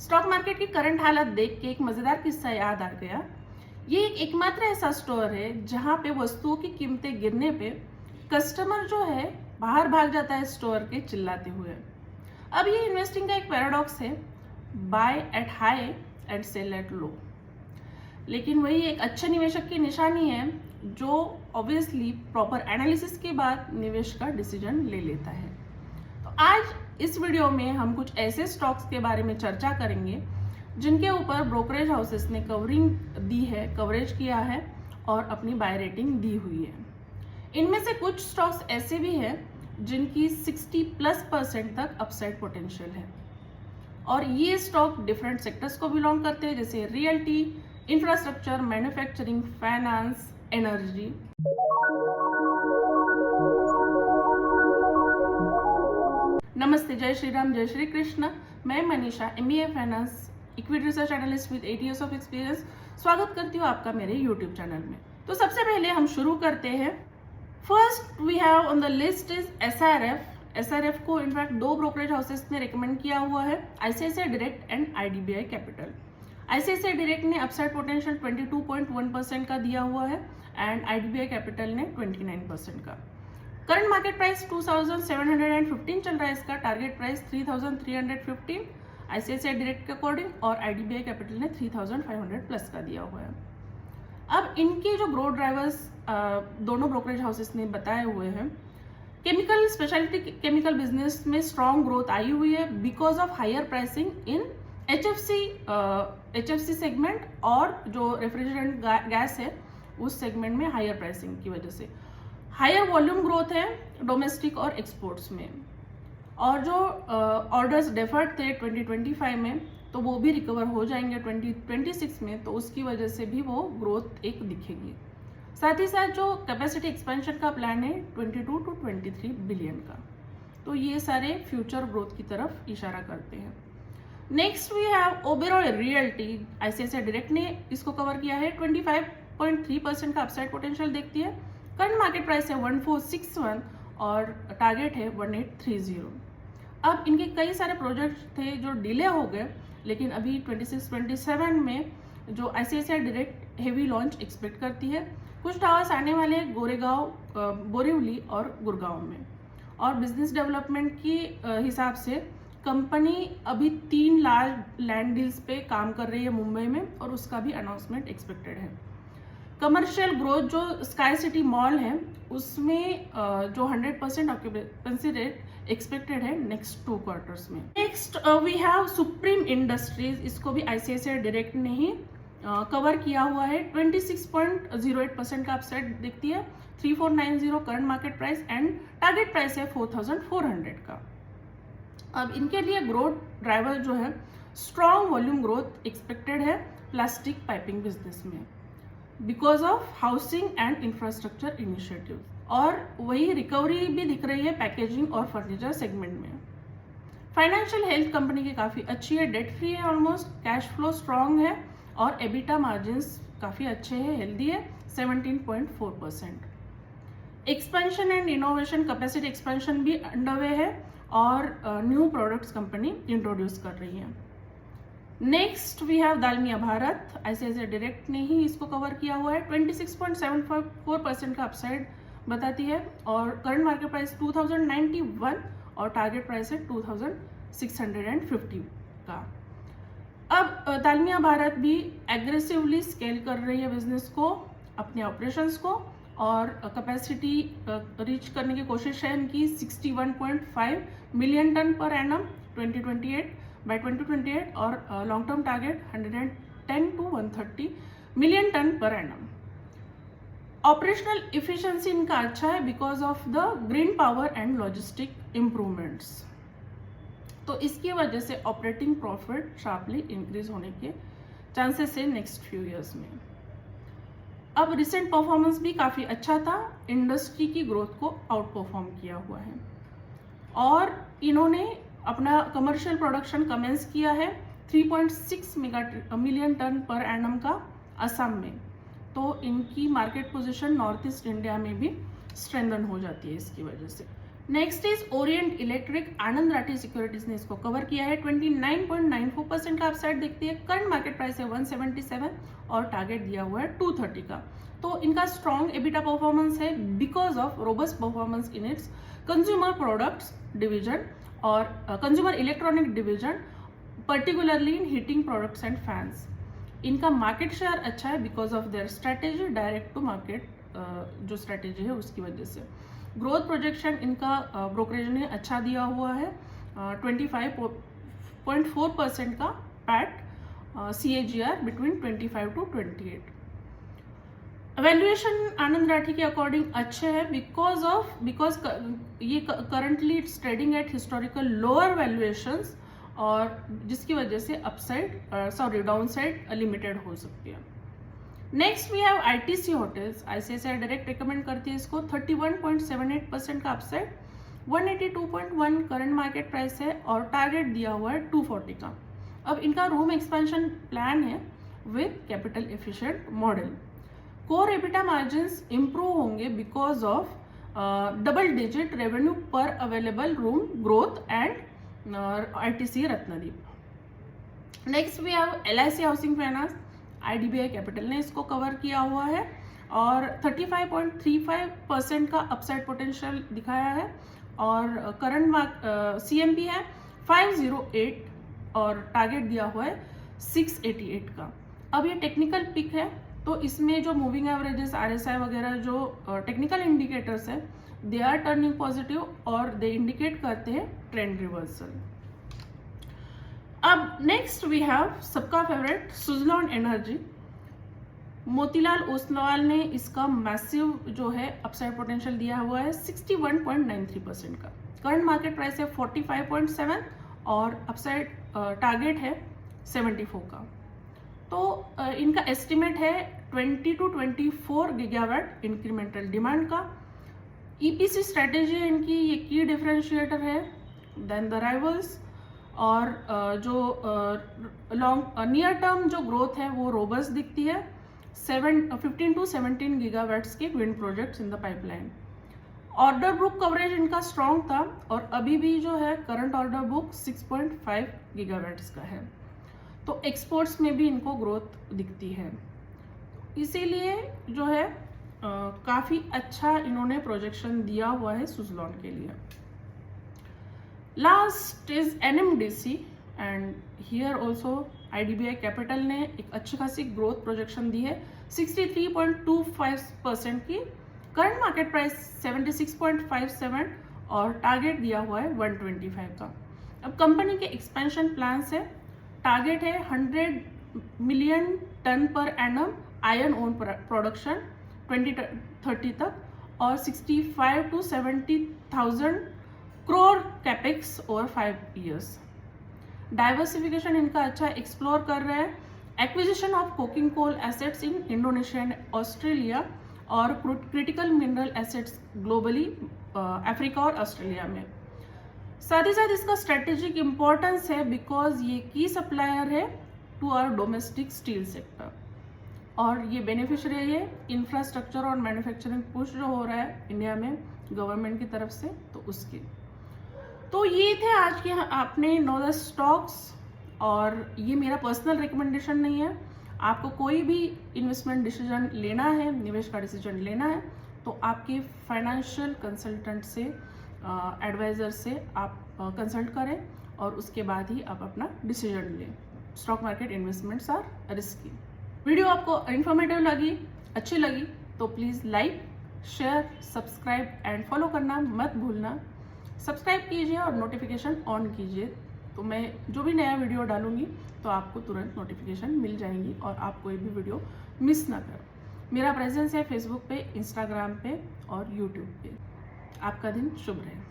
Stock market की current हालत देख के एक मजेदार किस्सा याद आ गया। ये एकमात्र ऐसा स्टोर है जहां पे वस्तुओं की कीमतें गिरने पे कस्टमर जो है बाहर भाग जाता है स्टोर के चिल्लाते हुए। अब ये इन्वेस्टिंग का एक पैराडॉक्स है, buy at high and sell at low. लेकिन वही एक अच्छे निवेशक की निशानी है जो ऑब्वियसली प्रॉपर एनालिसिस के बाद निवेश का डिसीजन ले लेता है। तो आज इस वीडियो में हम कुछ ऐसे स्टॉक्स के बारे में चर्चा करेंगे जिनके ऊपर ब्रोकरेज हाउसेस ने कवरेज किया है और अपनी बाय रेटिंग दी हुई है। इनमें से कुछ स्टॉक्स ऐसे भी हैं जिनकी 60+% तक अपसाइड पोटेंशियल है और ये स्टॉक डिफरेंट सेक्टर्स को बिलोंग करते हैं, जैसे realty, infrastructure, manufacturing, finance, energy. नमस्ते, जय श्री राम, जय श्री कृष्ण। मैं Manisha, MBA finance equity research analyst with 8 years of experience स्वागत करती हूँ आपका मेरे यूट्यूब चैनल में। तो सबसे पहले हम शुरू करते हैं। First we have on the list is SRF को इनफैक्ट दो ब्रोकरेज हाउसेस ने रिकमेंड किया हुआ है, ICICI direct and IDBI capital. ICICI direct ने अपसाइड पोटेंशियल 22.1% का दिया हुआ है एंड IDBI कैपिटल ने 29% का। करंट मार्केट प्राइस 2715 चल रहा है, इसका टारगेट प्राइस 3315 ICICI डायरेक्ट के अकॉर्डिंग और IDBI कैपिटल ने 3500 प्लस का दिया हुआ है। अब इनके जो ग्रोथ ड्राइवर्स दोनों ब्रोकरेज हाउसेस ने बताए हुए हैं, केमिकल स्पेशलिटी केमिकल बिजनेस में स्ट्रॉन्ग ग्रोथ आई हुई है because of higher pricing in HFC segment और जो रेफ्रिजरेंट गैस है उस सेगमेंट में हायर प्राइसिंग की वजह से। हायर वॉल्यूम ग्रोथ है डोमेस्टिक और एक्सपोर्ट्स में, और जो ऑर्डर्स डेफर्ड थे 2025 में तो वो भी रिकवर हो जाएंगे 2026 में, तो उसकी वजह से भी वो ग्रोथ एक दिखेगी। साथ ही साथ जो कैपेसिटी एक्सपेंशन का प्लान है 22 to 23 बिलियन का, तो ये सारे फ्यूचर ग्रोथ की तरफ इशारा करते हैं। Next we have Oberoi realty. ICICI direct ने इसको कवर किया है, 25.3% का अपसाइड पोटेंशियल देखती है। करंट मार्केट प्राइस है 1461 और टारगेट है 1830। अब इनके कई सारे प्रोजेक्ट्स थे जो डिले हो गए, लेकिन अभी 26-27 में जो ICICI direct heavy launch expect करती है। कुछ टावर्स आने वाले गोरेगांव, बोरीवली और गुड़गांव में, और बिजनेस डेवलपमेंट की हिसाब से कंपनी अभी 3 लार्ज लैंड डील्स पे काम कर रही है मुंबई में, और उसका भी अनाउंसमेंट एक्सपेक्टेड है। कमर्शियल ग्रोथ जो स्काई सिटी मॉल है उसमें जो 100% ऑक्यूपेंसी रेट एक्सपेक्टेड है नेक्स्ट 2 क्वार्टर्स में। Next we have supreme industries, इसको भी ICICI डायरेक्ट ने ही कवर किया हुआ है। 26.08% का अपसाइड दिखती है, 3490 current market price and target price है 4400 का। अब इनके लिए ग्रोथ ड्राइवर जो है स्ट्रॉन्ग वॉल्यूम ग्रोथ एक्सपेक्टेड है प्लास्टिक पाइपिंग बिजनेस में because of housing and infrastructure initiative, और वही रिकवरी भी दिख रही है पैकेजिंग और फर्नीचर सेगमेंट में। फाइनेंशियल हेल्थ कंपनी की काफ़ी अच्छी है, डेट फ्री है ऑलमोस्ट, कैश फ्लो स्ट्रॉन्ग है और एबिटा मार्जिन्स काफ़ी अच्छे हैं, हेल्दी है 17.4%। Expansion and innovation, capacity expansion भी अंडरवे है और न्यू प्रोडक्ट्स कंपनी इंट्रोड्यूस कर रही है। Next we have Dalmia Bharat. ICICI direct ने ही इसको कवर किया हुआ है, 26.74% का अपसाइड बताती है और करंट मार्केट प्राइस 2091 और टारगेट प्राइस है 2650 का। अब दालमिया भारत भी एग्रेसिवली स्केल कर रही है बिजनेस को, अपने ऑपरेशंस को, और कैपेसिटी रीच करने की कोशिश है इनकी 61.5 मिलियन टन पर एनम 2028 और long term target 110 to 130 million ton per annum. Operational efficiency इनका अच्छा है because of the green power and logistic improvements, तो इसकी वजह से ऑपरेटिंग प्रॉफिट शार्पली इंक्रीज होने के चांसेस है नेक्स्ट फ्यू ईयर्स में। अब रिसेंट परफॉर्मेंस भी काफ़ी अच्छा था, इंडस्ट्री की ग्रोथ को आउट परफॉर्म किया हुआ है, और इन्होंने अपना कमर्शियल प्रोडक्शन कमेंस किया है 3.6 मिलियन टन पर एनम का असम में, तो इनकी market position north east India में भी स्ट्रेंथन हो जाती है इसकी वजह से। Next is Orient electric, Anand Rathi securities ने इसको कवर किया है, 29.94% का अपसाइड दिखती है। करंट मार्केट प्राइस है 177 और टारगेट दिया हुआ है 230 का। तो इनका स्ट्रॉन्ग एबिटा परफॉर्मेंस है because of robust performance in its consumer products division और consumer electronic division, particularly in heating products and fans. इनका मार्केट शेयर अच्छा है because of their strategy, direct to market जो स्ट्रेटेजी है उसकी वजह से। ग्रोथ प्रोजेक्शन इनका ब्रोकरेज ने अच्छा दिया हुआ है, 25.4% का PAT CAGR between 25 to 28। Valuation Anand Rathi के अकॉर्डिंग अच्छे हैं बिकॉज ये currently its trading at historical lower valuations और जिसकी वजह से अपसाइड डाउन साइड लिमिटेड हो सकती है। Next we have ITC hotels. ICICI direct recommend करती है इसको, 31.78% का अपसाइड, 182.1 करंट मार्केट प्राइस है और टारगेट दिया हुआ है 240 का। अब इनका रूम एक्सपेंशन प्लान है with capital efficient model. Core EBITDA margins improve होंगे because of double digit revenue per available room growth and ITC Ratnadeep. Next we have LIC housing finance. IDBI capital ने इसको कवर किया हुआ है और 35.35% का upside potential दिखाया है और करंट CMP है 508 और टारगेट दिया हुआ है 688 का। अब ये टेक्निकल पिक है तो इसमें जो मूविंग एवरेजेस RSI वगैरह जो टेक्निकल इंडिकेटर्स है दे आर टर्निंग पॉजिटिव और दे इंडिकेट करते हैं ट्रेंड रिवर्सल। अब नेक्स्ट वी हैव सबका फेवरेट सुजलॉन एनर्जी। मोतीलाल ओसवाल ने इसका मैसिव जो है अपसाइड पोटेंशियल दिया हुआ है 61.93% का। करंट मार्केट प्राइस है 45.7 और अपसाइड टारगेट है 74 का। तो इनका एस्टिमेट है 20 to 24 गीगावाट इंक्रीमेंटल डिमांड का। EPC स्ट्रेटेजी है इनकी, ये की डिफरेंशिएटर है देन द राइवल्स और जो लॉन्ग नियर टर्म जो ग्रोथ है वो रोबस्ट दिखती है। 15 to 17 गीगावाट्स के wind projects in the pipeline. Order book coverage इनका स्ट्रॉन्ग था और अभी भी जो है करंट ऑर्डर बुक 6.5 गीगावाट्स का है। तो एक्सपोर्ट्स में भी इनको ग्रोथ दिखती है, इसीलिए जो है काफ़ी अच्छा इन्होंने प्रोजेक्शन दिया हुआ है सुजलॉन के लिए। Last is NMDC and here also IDBI capital ने एक अच्छी खासी ग्रोथ प्रोजेक्शन दी है 63.25% की। करंट मार्केट प्राइस 76.57 और टारगेट दिया हुआ है 125 का। अब कंपनी के एक्सपेंशन प्लान से टारगेट है 100 million ton per annum iron ore production 2030 तक और 65 to 70,000 crore capex over 5 years। Diversification इनका अच्छा एक्सप्लोर कर रहे हैं, acquisition of coking coal assets in Indonesia and Australia और critical mineral assets globally Africa और ऑस्ट्रेलिया में। साथ ही साथ इसका स्ट्रेटेजिक इम्पोर्टेंस है बिकॉज ये की सप्लायर है to our domestic steel sector और ये बेनिफिशियरी है इंफ्रास्ट्रक्चर और मैन्युफैक्चरिंग पुश जो हो रहा है इंडिया में गवर्नमेंट की तरफ से, तो उसके। तो ये थे आज के आपने नो द स्टॉक्स और ये मेरा पर्सनल रिकमेंडेशन नहीं है। आपको कोई भी इन्वेस्टमेंट डिसीजन लेना है, निवेश का डिसीजन लेना है तो आपके फाइनेंशियल कंसल्टेंट से एडवाइज़र से आप कंसल्ट करें और उसके बाद ही आप अपना डिसीजन लें। Stock market investments are risky. Video आपको इन्फॉर्मेटिव लगी, अच्छी लगी तो please like, share, subscribe and follow करना मत भूलना। सब्सक्राइब कीजिए और नोटिफिकेशन ऑन कीजिए तो मैं जो भी नया वीडियो डालूंगी तो आपको तुरंत नोटिफिकेशन मिल जाएंगी और आप कोई भी वीडियो मिस ना करो। मेरा प्रेजेंस है फेसबुक पे, इंस्टाग्राम पे और यूट्यूब पे। आपका दिन शुभ रहे।